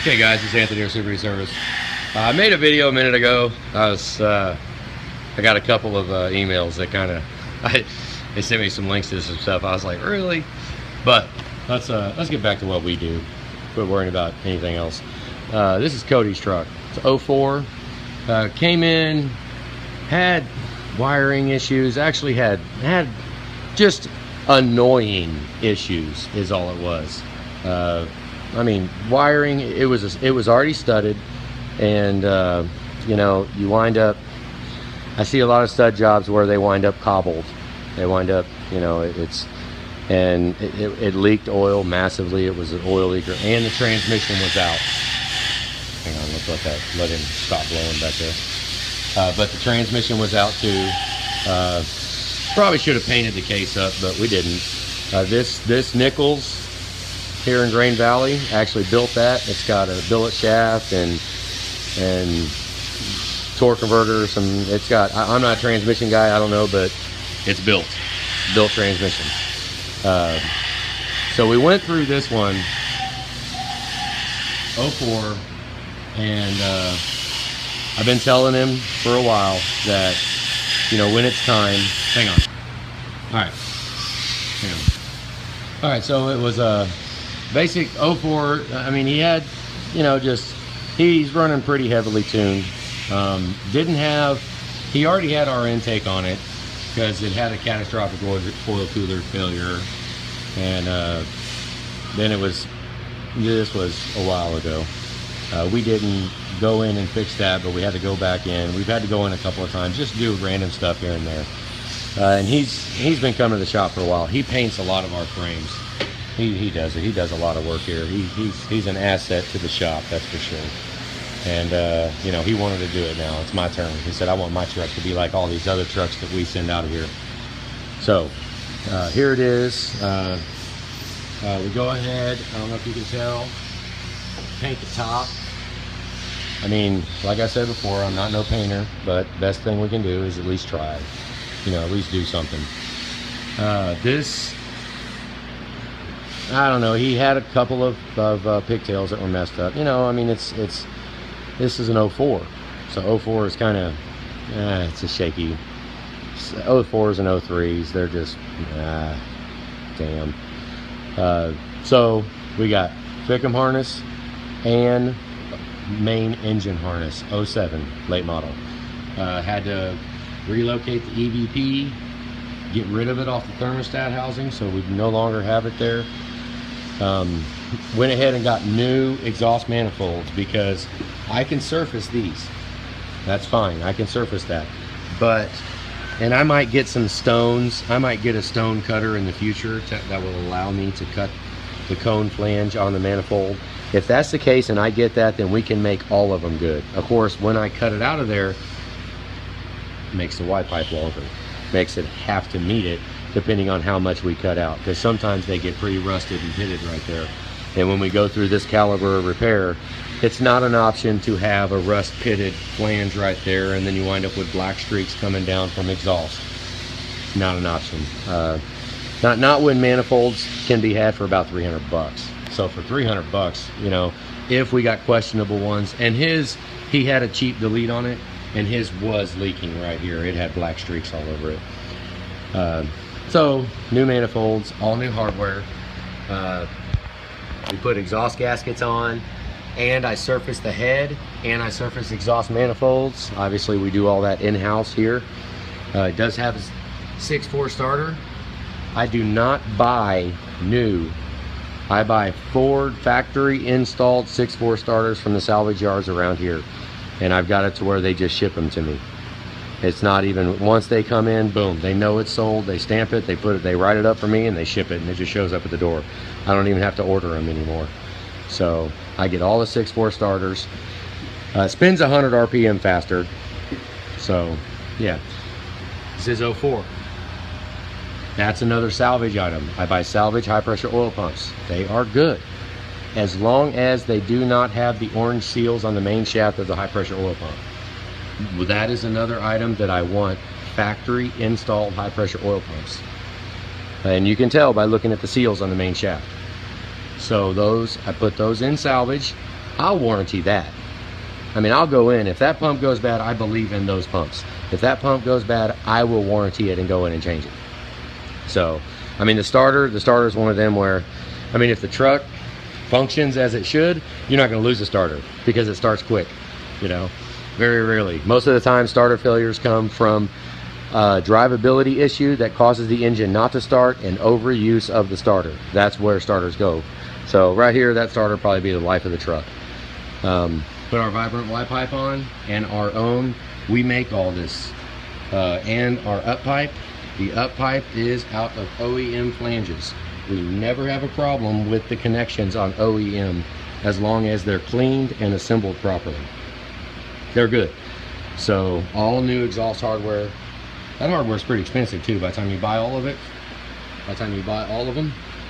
Okay guys, it's Anthony or Super Service. I made a video a minute ago. I got a couple of emails that kind of, they sent me some links to some stuff. I was like, really? But let's get back to what we do. Quit worrying about anything else. This is Codys truck. It's 04. Came in, had wiring issues. Actually had just annoying issues is all it was. I mean, wiring, it was already studded, and you know, you wind up, I see a lot of stud jobs where they wind up cobbled. They wind up, you know, it leaked oil massively. It was an oil leaker, and the transmission was out. Hang on, let him stop blowing back there. But the transmission was out too. Probably should have painted the case up, but we didn't. This Nichols here in Grain Valley actually built that. It's got a billet shaft and torque converter. It's got, I'm not a transmission guy, I don't know, but it's built transmission. So we went through this one, 04, and I've been telling him for a while that, you know, when it's time, hang on. All right, hang on. All right, so it was a basic 04. I mean, he had, you know, just, he's running pretty heavily tuned. He already had our intake on it because it had a catastrophic oil cooler failure. And then this was a while ago. We didn't go in and fix that, but we had to go back in. We've had to go in a couple of times just to do random stuff here and there. And he's been coming to the shop for a while. He paints a lot of our frames. He does it. He does a lot of work here. He's an asset to the shop, that's for sure. And you know, he wanted to do it now. It's my turn. He said, I want my truck to be like all these other trucks that we send out of here. So here it is. We go ahead, I don't know if you can tell, paint the top. I mean, like I said before, I'm not no painter, but best thing we can do is at least try. You know, at least do something. This, I don't know, he had a couple of pigtails that were messed up. You know, I mean, this is an 04. So 04 is kind of, it's a shaky. 04s and 03s, they're just, damn. So we got Fickham harness and main engine harness, 07 late model. Had to relocate the EVP, get rid of it off the thermostat housing so we no longer have it there. Went ahead and got new exhaust manifolds because I can surface these. That's fine, I can surface that. But, and I might get some stones. I might get a stone cutter in the future that will allow me to cut the cone flange on the manifold. If that's the case and I get that, then we can make all of them good. Of course, when I cut it out of there, it makes the Y pipe longer. Makes it have to meet it depending on how much we cut out, because sometimes they get pretty rusted and pitted right there. And when we go through this caliber of repair, it's not an option to have a rust pitted flange right there and then you wind up with black streaks coming down from exhaust. Not an option. Not when manifolds can be had for about 300 bucks. So for 300 bucks, you know, if we got questionable ones, and he had a cheap delete on it, and his was leaking right here. It had black streaks all over it. So new manifolds, all new hardware. We put exhaust gaskets on, and I surfaced the head, and I surfaced exhaust manifolds. Obviously we do all that in-house here. It does have a 6.4 starter. I do not buy new. I buy Ford factory installed 6.4 starters from the salvage yards around here, and I've got it to where they just ship them to me. It's not even, once they come in, boom, they know it's sold, they stamp it, they write it up for me, and they ship it, and it just shows up at the door. I don't even have to order them anymore. So I get all the 6.4 starters. Spins 100 RPM faster. So yeah, this is 04. That's another salvage item. I buy salvage high pressure oil pumps. They are good as long as they do not have the orange seals on the main shaft of the high pressure oil pump. That is another item that I want, factory installed high pressure oil pumps. And you can tell by looking at the seals on the main shaft. So those, I put those in salvage. I'll warranty that. I mean, I'll go in. If that pump goes bad, I believe in those pumps. If that pump goes bad, I will warranty it and go in and change it. So, I mean, the starter is one of them where, I mean, if the truck functions as it should, you're not going to lose the starter because it starts quick, you know, very rarely. Most of the time, starter failures come from drivability issue that causes the engine not to start and overuse of the starter. That's where starters go. So right here, that starter probably be the life of the truck. Put our Vibrant Y pipe on and our own. We make all this and our up pipe. The up pipe is out of OEM flanges. We never have a problem with the connections on OEM as long as they're cleaned and assembled properly. They're good. So all new exhaust hardware. That hardware is pretty expensive too. By the time you buy all of it,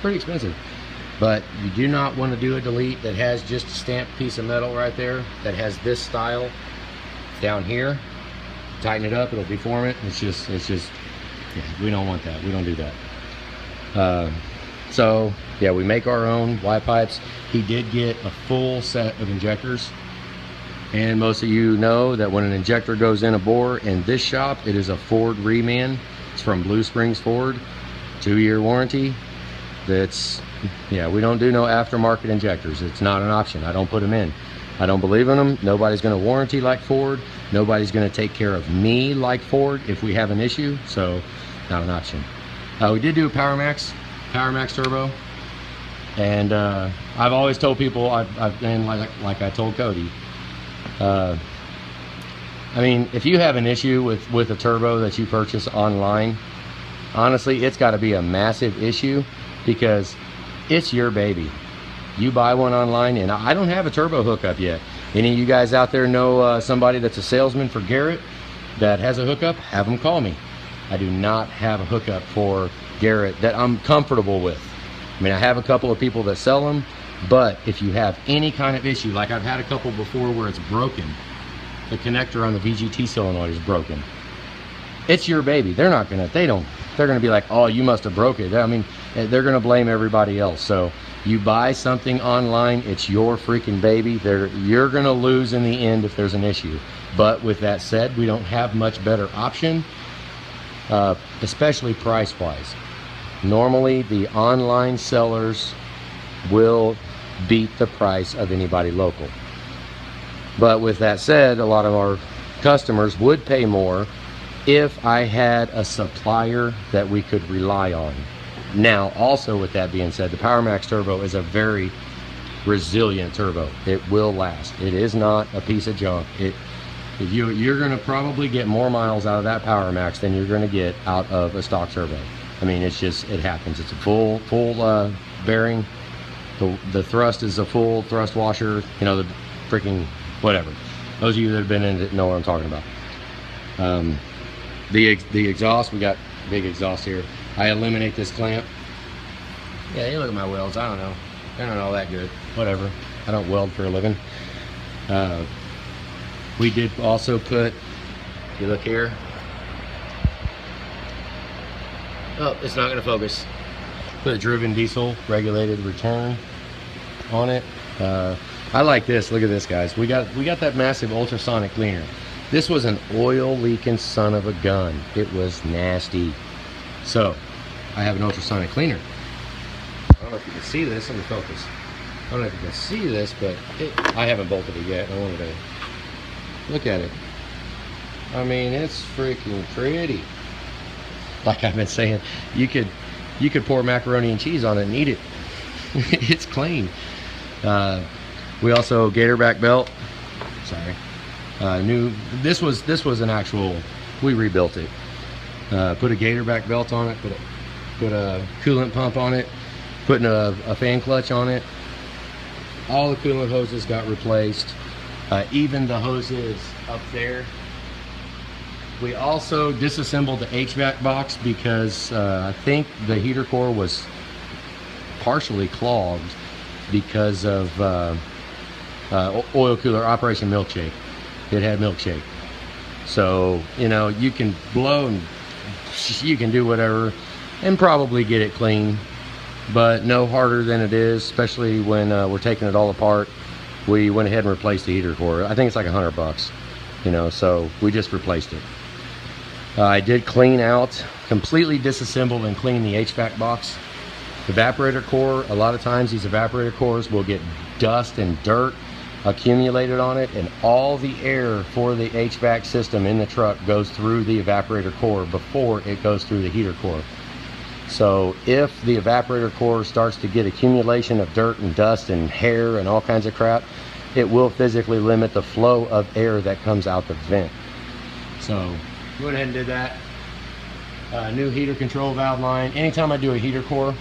pretty expensive. But you do not want to do a delete that has just a stamped piece of metal right there that has this style down here. Tighten it up, it'll deform it. It's just, yeah, we don't want that. We don't do that. So yeah, we make our own Y pipes. He did get a full set of injectors. And most of you know that when an injector goes in a bore in this shop, it is a Ford reman. It's from Blue Springs Ford, 2-year warranty. That's, yeah, we don't do no aftermarket injectors. It's not an option. I don't put them in. I don't believe in them. Nobody's going to warranty like Ford. Nobody's going to take care of me like Ford if we have an issue. So, not an option. We did do a Power Max turbo. And I've always told people, and like I told Cody, I mean, if you have an issue with a turbo that you purchase online, honestly, it's got to be a massive issue because it's your baby. You buy one online, and I don't have a turbo hookup yet. Any of you guys out there know somebody that's a salesman for Garrett that has a hookup? Have them call me. I do not have a hookup for Garrett that I'm comfortable with. I mean, I have a couple of people that sell them, but if you have any kind of issue, like I've had a couple before where it's broken, the connector on the VGT solenoid is broken. It's your baby. They're not gonna, they're gonna be like, oh, you must have broke it. I mean, they're gonna blame everybody else. So you buy something online, it's your freaking baby. You're gonna lose in the end if there's an issue. But with that said, we don't have much better option, especially price-wise. Normally, the online sellers will beat the price of anybody local. But with that said, a lot of our customers would pay more if I had a supplier that we could rely on. Now, also with that being said, the Power Max turbo is a very resilient turbo. It will last. It is not a piece of junk. You're going to probably get more miles out of that Power Max than you're going to get out of a stock turbo. I mean, it's just, it happens. It's a full bearing. The thrust is a full thrust washer. You know, the freaking whatever. Those of you that have been in it know what I'm talking about. The exhaust, we got big exhaust here. I eliminate this clamp. Yeah, you look at my welds. I don't know. They're not all that good. Whatever. I don't weld for a living. We did also put, if you look here. Oh, it's not going to focus. Put a driven diesel regulated return on it. I like this. Look at this, guys. We got that massive ultrasonic cleaner. This was an oil leaking son of a gun. It was nasty. So I have an ultrasonic cleaner. I don't know if you can see this. Let me focus. I don't know if you can see this, but I haven't bolted it yet. I wanted to look at it. I mean, it's freaking pretty. Like I've been saying, you could pour macaroni and cheese on it and eat it. It's clean. We also gator back belt. Sorry. This was an actual, we rebuilt it. Put a gator back belt on it, put a coolant pump on it, putting a fan clutch on it. All the coolant hoses got replaced, even the hoses up there. We also disassembled the HVAC box because I think the heater core was partially clogged because of oil cooler operation milkshake. It had milkshake. So, you know, you can blow and you can do whatever and probably get it clean, but no harder than it is, especially when we're taking it all apart. we went ahead and replaced the heater core. I think it's like $100, you know, so we just replaced it. I did clean out, completely disassemble and clean the HVAC box. Evaporator core, a lot of times these evaporator cores will get dust and dirt accumulated on it, and all the air for the HVAC system in the truck goes through the evaporator core before it goes through the heater core. So if the evaporator core starts to get accumulation of dirt and dust and hair and all kinds of crap, it will physically limit the flow of air that comes out the vent. So went ahead and did that. New heater control valve line. Anytime I do a heater core,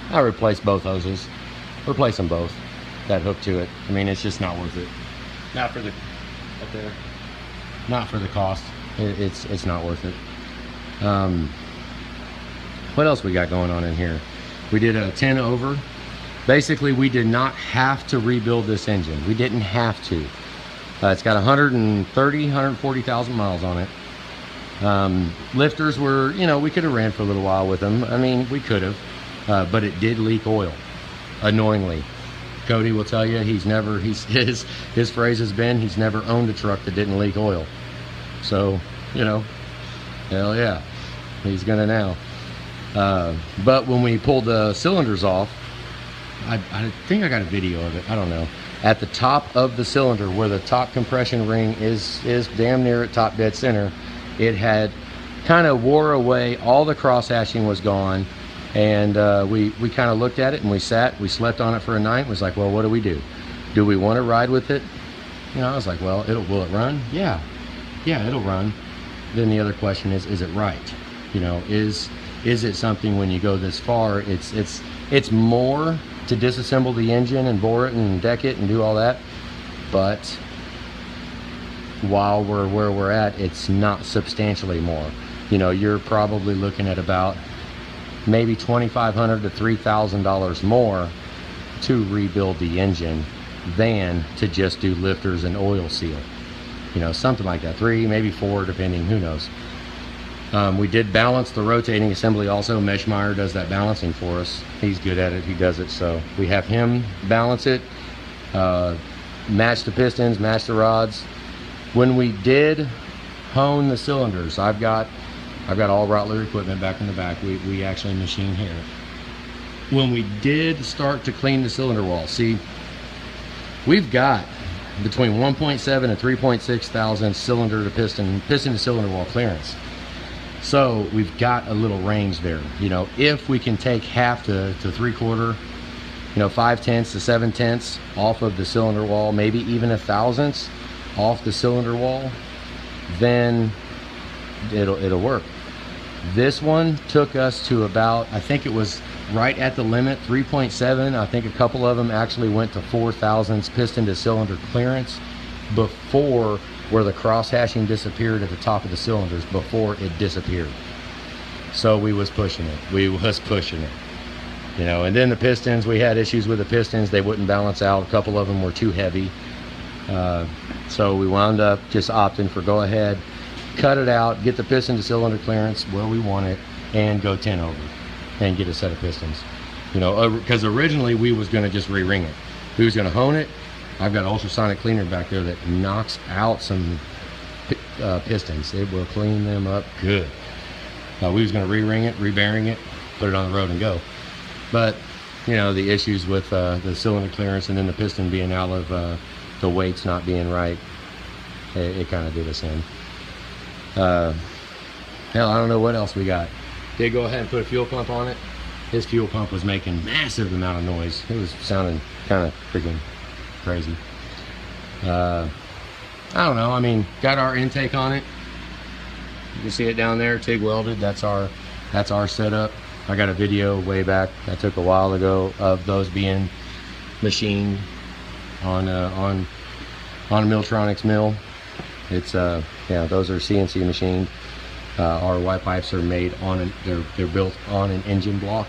I replace both hoses. Replace them both. That hook to it. I mean, it's just not worth it. Not for the up there. Not for the cost. It's not worth it. What else we got going on in here? We did a 10 over. Basically, we did not have to rebuild this engine. We didn't have to. It's got 140,000 miles on it. Lifters were, you know, we could have ran for a little while with them. I mean, we could have, but it did leak oil, annoyingly. Cody will tell you his phrase has been, he's never owned a truck that didn't leak oil. So, you know, hell yeah, he's gonna now. But when we pulled the cylinders off, I think I got a video of it, I don't know. At the top of the cylinder, where the top compression ring is damn near at top dead center, it had kind of wore away, all the cross hashing was gone, and we kind of looked at it and we slept on it for a night. Was like, well, what do we do? Do we want to ride with it? You know, I was like, well, will it run? Yeah, it'll run. Then the other question is it right? You know, is it something, when you go this far, it's more to disassemble the engine and bore it and deck it and do all that, but while we're where we're at, it's not substantially more. You know, you're probably looking at about maybe $2,500 to $3,000 more to rebuild the engine than to just do lifters and oil seal. You know, something like that, 3, maybe 4, depending, who knows. We did balance the rotating assembly also. Meshmeyer does that balancing for us. He's good at it, he does it. So we have him balance it, match the pistons, match the rods. When we did hone the cylinders, I've got all Rottler equipment back in the back. We actually machine here. When we did start to clean the cylinder wall, see, we've got between 1.7 and 3.6 thousand cylinder to piston to cylinder wall clearance. So we've got a little range there. You know, if we can take half to 3/4, you know, 5/10 to 7/10 off of the cylinder wall, maybe even 1/1000 off the cylinder wall, then it'll work. This one took us to about, I think it was right at the limit, 3.7. I think a couple of them actually went to 4/1000 piston to cylinder clearance before, where the cross hashing disappeared at the top of the cylinders, before it disappeared. So we was pushing it. You know, and then the pistons, we had issues with the pistons. They wouldn't balance out. A couple of them were too heavy. So we wound up just opting for go ahead, cut it out, get the piston to cylinder clearance where we want it, and go 10 over and get a set of pistons. You know, because originally we was going to just re-ring it. We was going to hone it. I've got an ultrasonic cleaner back there that knocks out some pistons. It will clean them up good. We was going to re-ring it, re-bearing it, put it on the road and go. But, you know, the issues with the cylinder clearance and then the piston being out of the weights not being right, it kind of did us in. Hell, I don't know what else we got. Did go ahead and put a fuel pump on it. His fuel pump was making massive amount of noise. It was sounding kind of freaking crazy. I don't know, I mean, got our intake on it. You can see it down there, TIG welded. That's our setup. I got a video way back I took a while ago of those being machined on a Milltronics mill. It's yeah, those are CNC machined. Our white pipes are made on they're built on an engine block,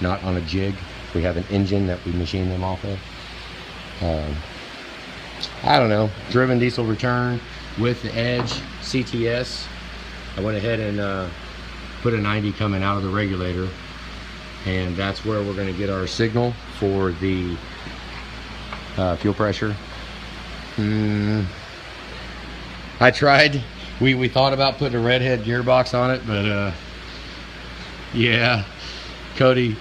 not on a jig. We have an engine that we machine them off of. I don't know, driven diesel return with the Edge CTS. I went ahead and put a 90 coming out of the regulator, and that's where we're going to get our signal for the fuel pressure. I tried, we thought about putting a redhead gearbox on it, but yeah, Cody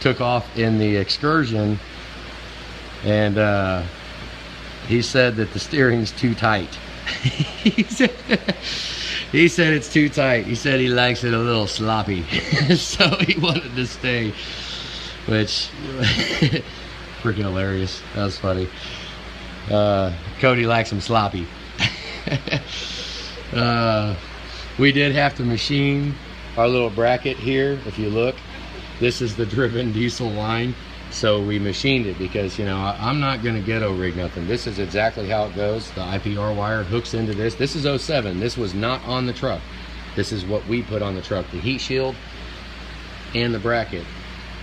took off in the excursion, and he said that the steering's too tight. he said it's too tight. He said he likes it a little sloppy. So he wanted to stay, which freaking hilarious. That was funny. Cody likes him sloppy. We did have to machine our little bracket here. If you look, this is the driven diesel line, so we machined it because, you know, I'm not gonna ghetto rig nothing. This is exactly how it goes. The IPR wire hooks into this. This is 07. This was not on the truck. This is what we put on the truck, the heat shield and the bracket,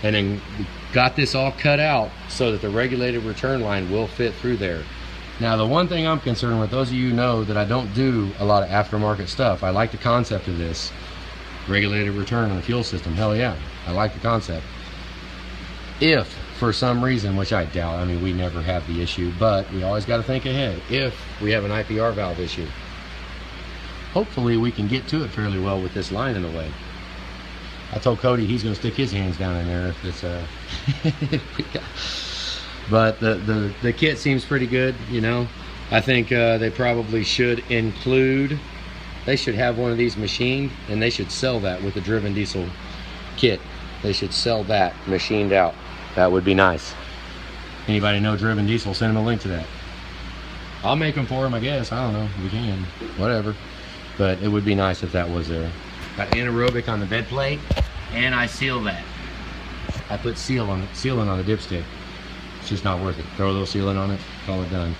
and then we got this all cut out so that the regulated return line will fit through there. Now, the one thing I'm concerned with, those of you know that I don't do a lot of aftermarket stuff. I like the concept of this regulated return on the fuel system. Hell yeah, I like the concept. If for some reason, which I doubt, I mean, we never have the issue, but we always got to think ahead. If we have an IPR valve issue, hopefully we can get to it fairly well with this line in the way. I told Cody he's going to stick his hands down in there if it's but the kit seems pretty good, you know. I think they probably should include, they should have one of these machined, and they should sell that with the driven diesel kit. They should sell that machined out. That would be nice. Anybody know driven diesel, send them a link to that. I'll make them for them, I guess. I don't know, we can, whatever. But it would be nice if that was there. Got anaerobic on the bed plate, and I seal that. I put sealing on the dipstick. It's just not worth it. Throw a little sealant on it, call it done.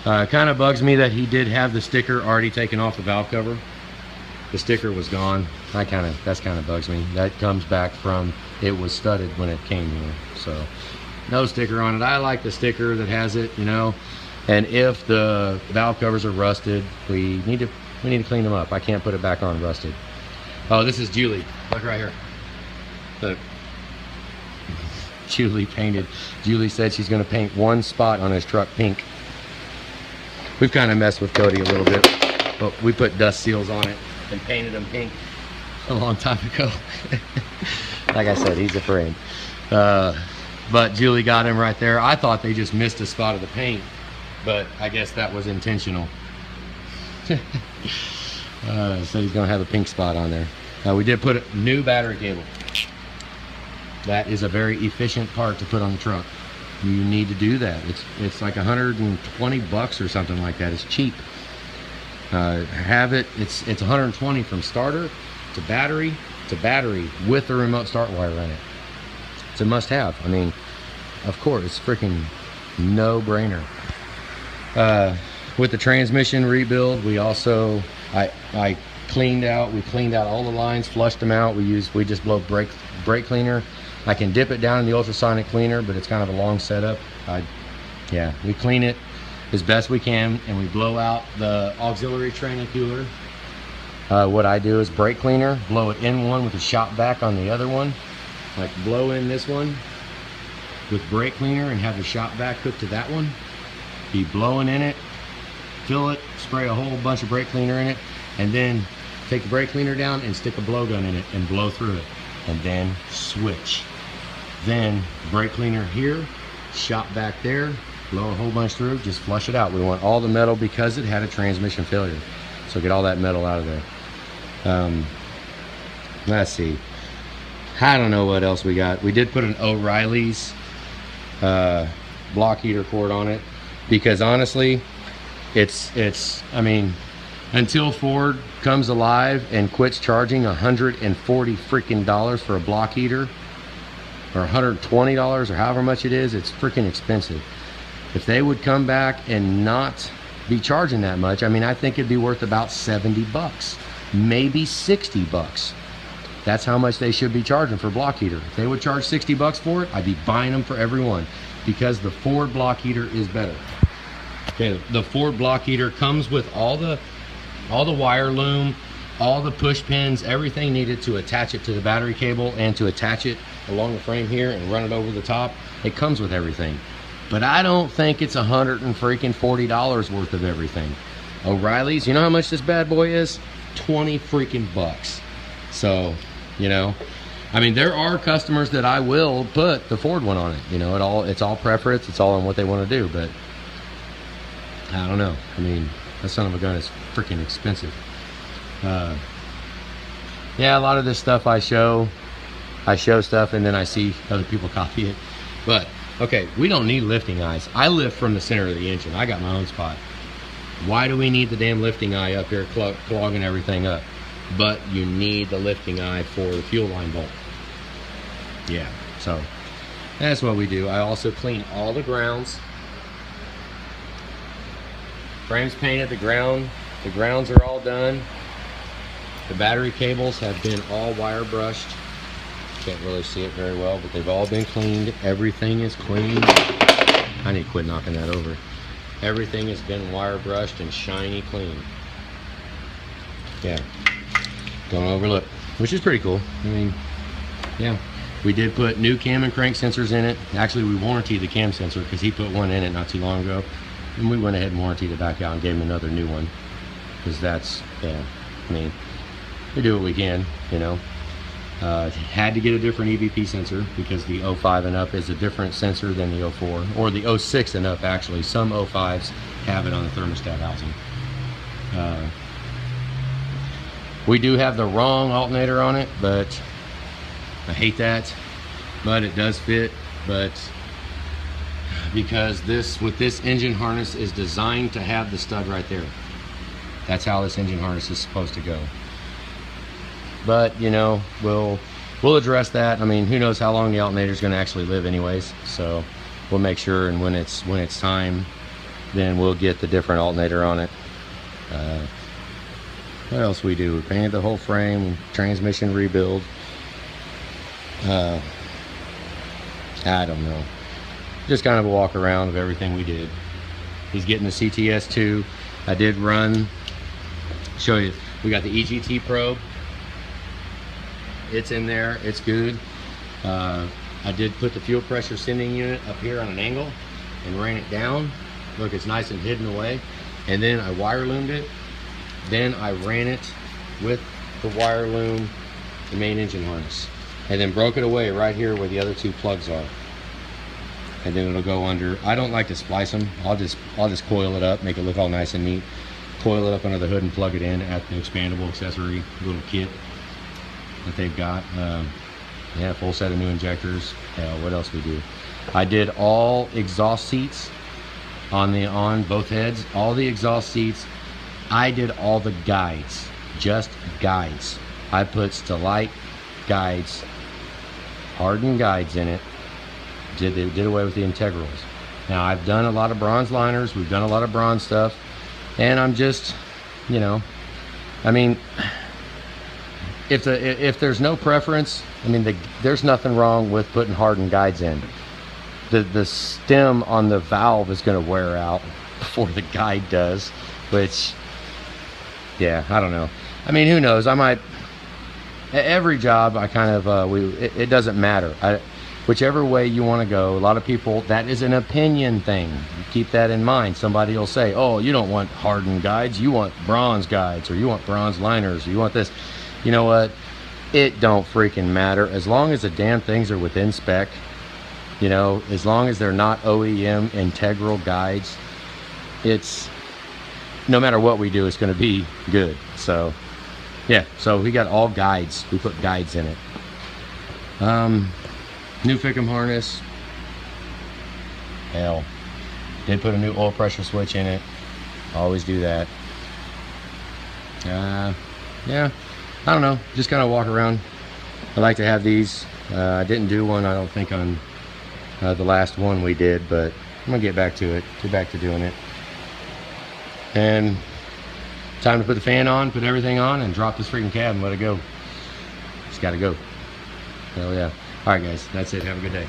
It kind of bugs me that he did have the sticker already taken off the valve cover. The sticker was gone. That kind of bugs me. That comes back from it was studded when it came here. So no sticker on it. I like the sticker that has it, you know. And if the valve covers are rusted, we need to clean them up. I can't put it back on rusted. Oh, this is Julie. Look right here. Look. Julie painted. Julie said she's going to paint one spot on his truck pink. We've kind of messed with Cody a little bit, but we put dust seals on it and painted them pink a long time ago. Like I said, he's a friend. But Julie got him right there. I thought they just missed a spot of the paint, but I guess that was intentional. So he's going to have a pink spot on there. We did put a new battery cable. That is a very efficient part to put on the truck. You need to do that. It's like 120 bucks or something like that. It's cheap. It's 120 from starter to battery with the remote start wire in it. It's a must-have. I mean, of course, it's freaking no-brainer. With the transmission rebuild, we also we cleaned out all the lines, flushed them out. We just blow brake cleaner. I can dip it down in the ultrasonic cleaner, but it's kind of a long setup. Yeah, we clean it as best we can, and we blow out the auxiliary training cooler. What I do is brake cleaner, blow it in one with a shop back on the other one. Like blow in this one with brake cleaner and have the shop back hooked to that one. Be blowing in it, fill it, spray a whole bunch of brake cleaner in it, and then take the brake cleaner down and stick a blowgun in it and blow through it, and then switch. Then brake cleaner here, shop back there, blow a whole bunch through, just flush it out. We want all the metal because it had a transmission failure. So get all that metal out of there. Let's see. I don't know what else we got. We did put an O'Reilly's block heater cord on it because honestly, I mean, until Ford comes alive and quits charging $140 freaking for a block heater, or $120 or however much it is, it's freaking expensive. If they would come back and not be charging that much, I mean, I think it'd be worth about 70 bucks, maybe 60 bucks. That's how much they should be charging for block heater. If they would charge 60 bucks for it, I'd be buying them for everyone because the Ford block heater is better. Okay, the Ford block heater comes with all the wire loom, all the push pins, everything needed to attach it to the battery cable and to attach it along the frame here and run it over the top. It comes with everything. but I don't think it's $140 worth of everything. O'Reilly's, you know how much this bad boy is? 20 freaking bucks. So, you know, I mean, there are customers that I will put the Ford one on it. You know, it's all preference. It's all on what they want to do. But I don't know. I mean, that son of a gun is freaking expensive. Yeah, a lot of this stuff I show stuff and then I see other people copy it. But okay, we don't need lifting eyes. I lift from the center of the engine. I got my own spot. Why do we need the damn lifting eye up here clogging everything up? But you need the lifting eye for the fuel line bolt. Yeah, so that's what we do. I also clean all the grounds. Frames painted, the grounds are all done. The battery cables have been all wire brushed. Can't really see it very well, but they've all been cleaned. Everything is clean. I need to quit knocking that over. Everything has been wire brushed and shiny clean. Yeah, don't overlook, which is pretty cool. I mean, yeah, we did put new cam and crank sensors in it. Actually, we warranted the cam sensor because he put one in it not too long ago, and we went ahead and warranted it back out and gave him another new one because that's, yeah, I mean, we do what we can, you know. Had to get a different EVP sensor because the 05 and up is a different sensor than the 04 or the 06 and up. Actually, some 05s have it on the thermostat housing. We do have the wrong alternator on it, but I hate that, but it does fit. But because this engine harness is designed to have the stud right there, that's how this engine harness is supposed to go. But you know, we'll address that. I mean, who knows how long the alternator is going to actually live anyways, so we'll make sure, and when it's time, then we'll get the different alternator on it. What else we do? We painted the whole frame, transmission rebuild. I don't know, just kind of a walk around of everything we did. He's getting the CTS2. I did run, show you, we got the EGT probe. It's in there, it's good. I did put the fuel pressure sending unit up here on an angle and ran it down. Look, it's nice and hidden away. And then I wire loomed it. Then I ran it with the wire loom, the main engine harness, and then broke it away right here where the other two plugs are. And then it'll go under. I don't like to splice them. I'll just coil it up, make it look all nice and neat. Coil it up under the hood and plug it in at the expandable accessory little kit that they've got. Yeah, full set of new injectors. What else we do? I did all exhaust seats on both heads. All the exhaust seats. I did all the guides, just guides. I put Stellite guides, hardened guides in it. Did away with the integrals. Now I've done a lot of bronze liners. We've done a lot of bronze stuff, and I'm just, you know, I mean, if there's no preference, I mean, there's nothing wrong with putting hardened guides in. The stem on the valve is going to wear out before the guide does, which, yeah, I don't know. I mean, who knows? I might, every job I kind of, it doesn't matter. Whichever way you want to go, a lot of people, that is an opinion thing. Keep that in mind. Somebody will say, oh, you don't want hardened guides, you want bronze guides, or you want bronze liners, or you want this. You know what? It don't freaking matter. As long as the damn things are within spec, you know, as long as they're not OEM integral guides, it's, no matter what we do, it's going to be good. So, yeah, so we got all guides. We put guides in it. New Fickum harness. Hell, did put a new oil pressure switch in it. Always do that. Yeah, I don't know, just kind of walk around. I like to have these. I didn't do one, I don't think, on the last one we did, but I'm gonna get back to it, get back to doing it. And time to put the fan on, put everything on, and drop this freaking cab and let it go. Just gotta go. Hell yeah. All right, guys, that's it. Have a good day.